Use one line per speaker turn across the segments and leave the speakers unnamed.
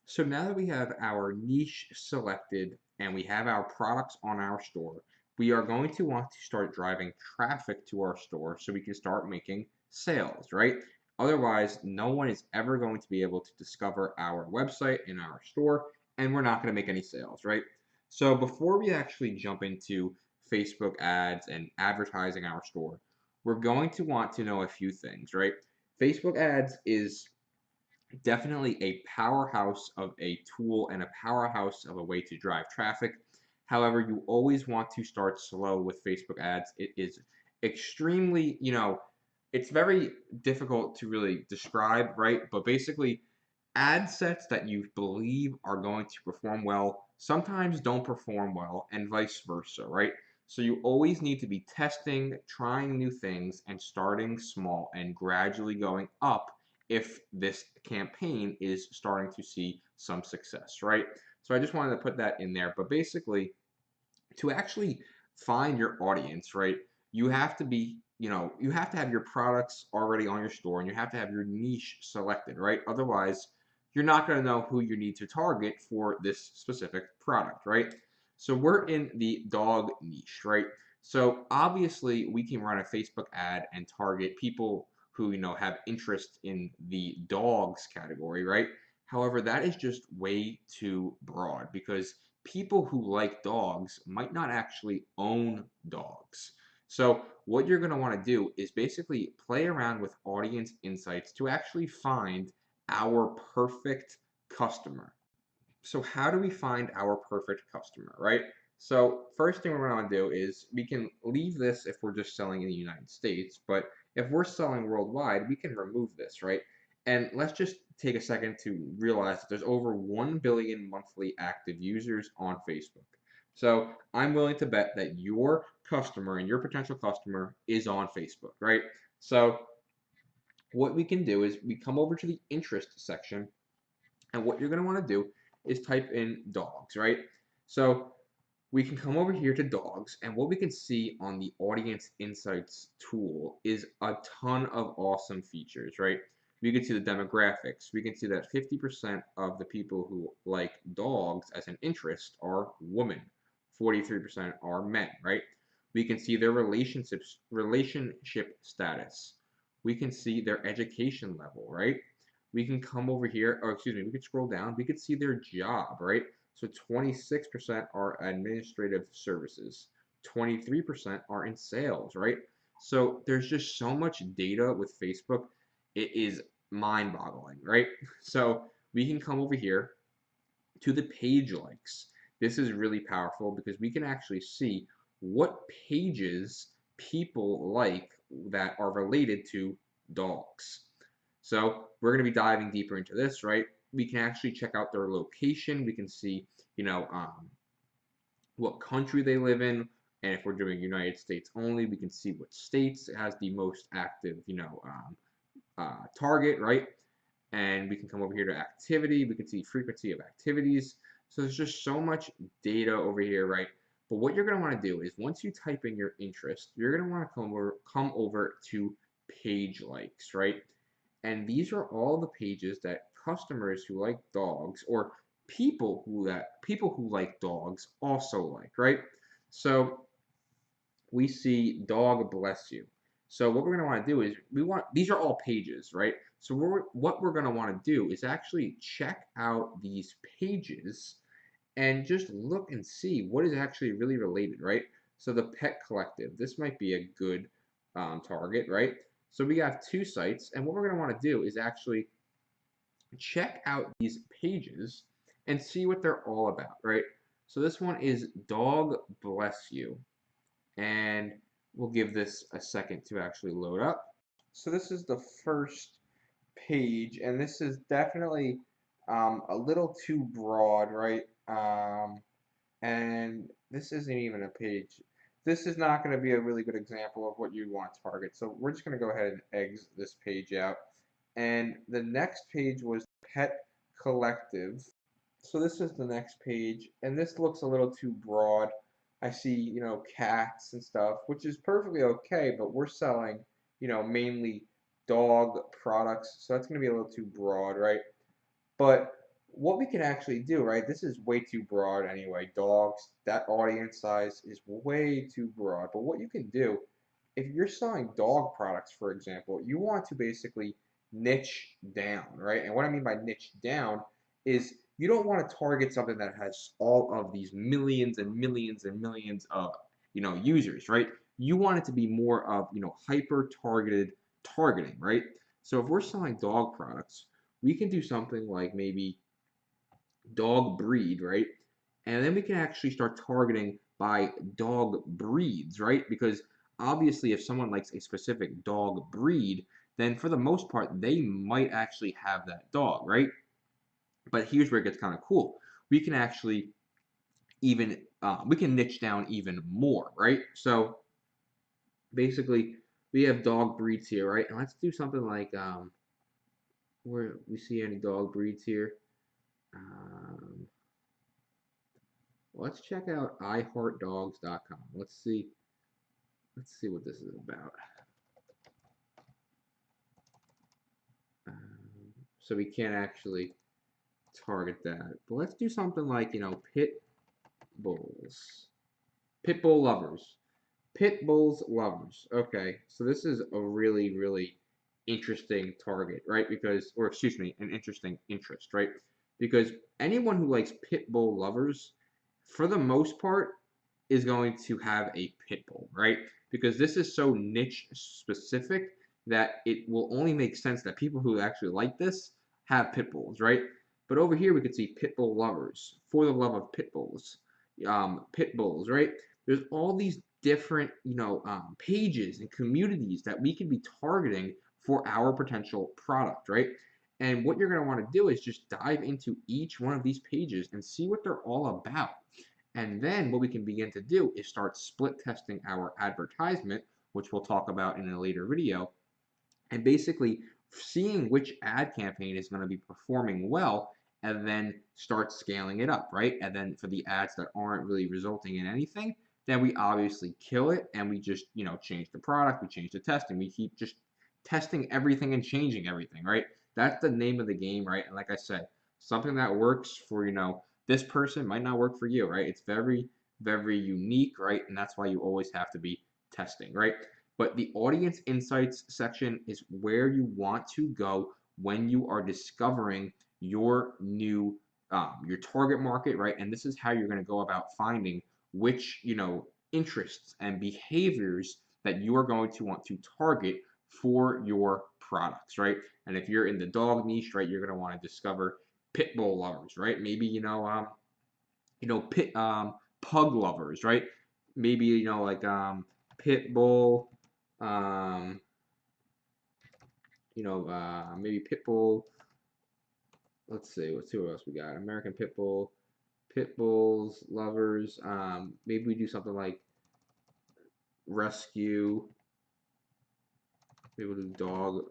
So now that we have our niche selected and we have our products on our store, we are going to want to start driving traffic to our store so we can start making sales, right? Otherwise, no one is ever going to be able to discover our website and our store, and we're not going to make any sales, right? So before we actually jump into Facebook ads and advertising our store, we're going to want to know a few things, right? Facebook ads is definitely a powerhouse of a tool and a powerhouse of a way to drive traffic. However, you always want to start slow with Facebook ads. It is extremely, it's very difficult to really describe, right? But basically, ad sets that you believe are going to perform well sometimes don't perform well, and vice versa, right? So you always need to be testing, trying new things, and starting small and gradually going up if this campaign is starting to see some success, right? So I just wanted to put that in there. But basically, to actually find your audience, right, you have to be, you have to have your products already on your store and you have to have your niche selected, right? Otherwise, you're not going to know who you need to target for this specific product, right? So we're in the dog niche, right? So obviously we can run a Facebook ad and target people who, have interest in the dogs category, right? However, that is just way too broad because people who like dogs might not actually own dogs. So what you're going to want to do is basically play around with audience insights to actually find our perfect customer. So how do we find our perfect customer, right? So first thing we're going to do is we can leave this if we're just selling in the United States, but if we're selling worldwide, we can remove this, right? And let's just take a second to realize that there's over 1 billion monthly active users on Facebook. So I'm willing to bet that your customer and your potential customer is on Facebook, right? So what we can do is we come over to the interest section, and what you're going to want to do is type in dogs, right? So we can come over here to dogs, and what we can see on the audience insights tool is a ton of awesome features, right? We can see the demographics. We can see that 50% of the people who like dogs as an interest are women. 43% are men, right? We can see their relationship status. We can see their education level, right? We can come over here, or excuse me, we can scroll down. We could see their job, right? So 26% are administrative services, 23% are in sales, right? So there's just so much data with Facebook. It is mind-boggling, right? So we can come over here to the page likes. This is really powerful because we can actually see what pages people like that are related to dogs. So we're going to be diving deeper into this, right? We can actually check out their location. We can see, you know, um, what country they live in. And if we're doing United States only, we can see what states it has the most active, target, right? And we can come over here to activity. We can see frequency of activities. So there's just so much data over here, right? But what you're going to want to do is once you type in your interest, you're going to want to come over to page likes, right? And these are all the pages that customers who like dogs or people who like dogs also like, right? So we see dog bless you. So what we're going to want to do is these are all pages, right? So what we're going to want to do is actually check out these pages and just look and see what is actually really related, right? So the Pet Collective, this might be a good target, right? So we have two sites, and what we're going to want to do is actually check out these pages and see what they're all about, right? So this one is Dog Bless You, and we'll give this a second to actually load up. So this is the first page, and this is definitely a little too broad, right? And this isn't even a page. This is not going to be a really good example of what you want to target. So we're just going to go ahead and exit this page out. And the next page was Pet Collective. So this is the next page, and this looks a little too broad. I see, cats and stuff, which is perfectly okay, but we're selling, mainly dog products, so that's going to be a little too broad, right? But what we can actually do, right? This is way too broad anyway. Dogs, that audience size is way too broad. But what you can do, if you're selling dog products, for example, you want to basically niche down, right? And what I mean by niche down is you don't want to target something that has all of these millions and millions and millions of, users, right? You want it to be more of, hyper targeted targeting, right? So if we're selling dog products, we can do something like maybe dog breed, right? And then we can actually start targeting by dog breeds, right? Because obviously, if someone likes a specific dog breed, then for the most part, they might actually have that dog, right? But here's where it gets kind of cool. We can actually we can niche down even more, right? So basically, we have dog breeds here, right? And let's do something like where we see any dog breeds here. Um, Let's check out iHeartDogs.com. Let's see what this is about. So we can't actually target that. But let's do something like, pit bulls. Pit bull lovers. Pit bulls lovers. Okay, so this is a really, really interesting target, right? Because, or excuse me, an interesting interest, right? Because anyone who likes pit bull lovers, for the most part, is going to have a pit bull, right? Because this is so niche specific that it will only make sense that people who actually like this have pit bulls, right? But over here we could see pit bull lovers, for the love of pit bulls, right? There's all these different, pages and communities that we can be targeting for our potential product, right? And what you're going to want to do is just dive into each one of these pages and see what they're all about. And then what we can begin to do is start split testing our advertisement, which we'll talk about in a later video, and basically seeing which ad campaign is going to be performing well and then start scaling it up, right? And then for the ads that aren't really resulting in anything, then we obviously kill it and we just, change the product, we change the testing, we keep just testing everything and changing everything, right? That's the name of the game, right? And like I said, something that works for, this person might not work for you, right? It's very, very unique, right? And that's why you always have to be testing, right? But the audience insights section is where you want to go when you are discovering your your target market, right? And this is how you're going to go about finding which, interests and behaviors that you are going to want to target for your products, right? And if you're in the dog niche, right, you're going to want to discover pit bull lovers, right? Maybe, pit pug lovers, right? Maybe, like pit bull um, maybe pit bull. Let's see what else we got. American pit bull, pit bulls, lovers. Maybe we do something like rescue. Maybe we'll do dog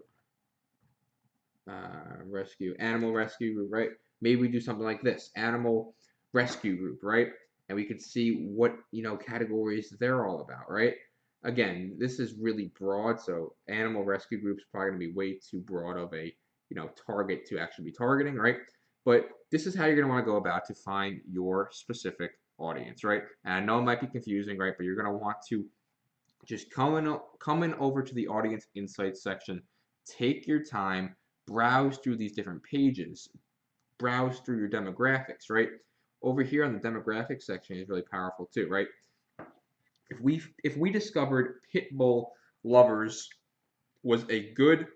rescue, animal rescue group, right? Maybe we do something like this, animal rescue group, right? And we could see what, categories they're all about, right? Again, this is really broad, so animal rescue groups probably going to be way too broad of a, target to actually be targeting, right? But this is how you're going to want to go about to find your specific audience, right? And I know it might be confusing, right? But you're going to want to just coming over to the audience insights section, take your time, browse through these different pages, browse through your demographics, right? Over here on the demographics section is really powerful too, right? If we discovered pit bull lovers was a good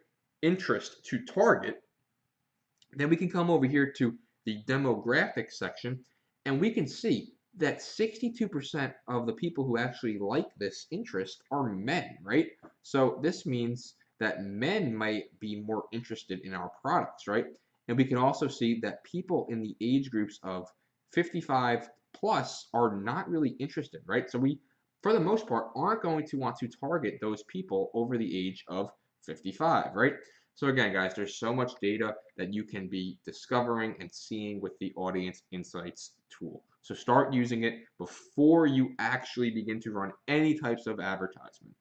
interest to target, then we can come over here to the demographics section and we can see that 62% of the people who actually like this interest are men, right? So this means that men might be more interested in our products, right? And we can also see that people in the age groups of 55 plus are not really interested, right? So we, for the most part, aren't going to want to target those people over the age of 55, right? So again, guys, there's so much data that you can be discovering and seeing with the Audience Insights tool. So start using it before you actually begin to run any types of advertisement.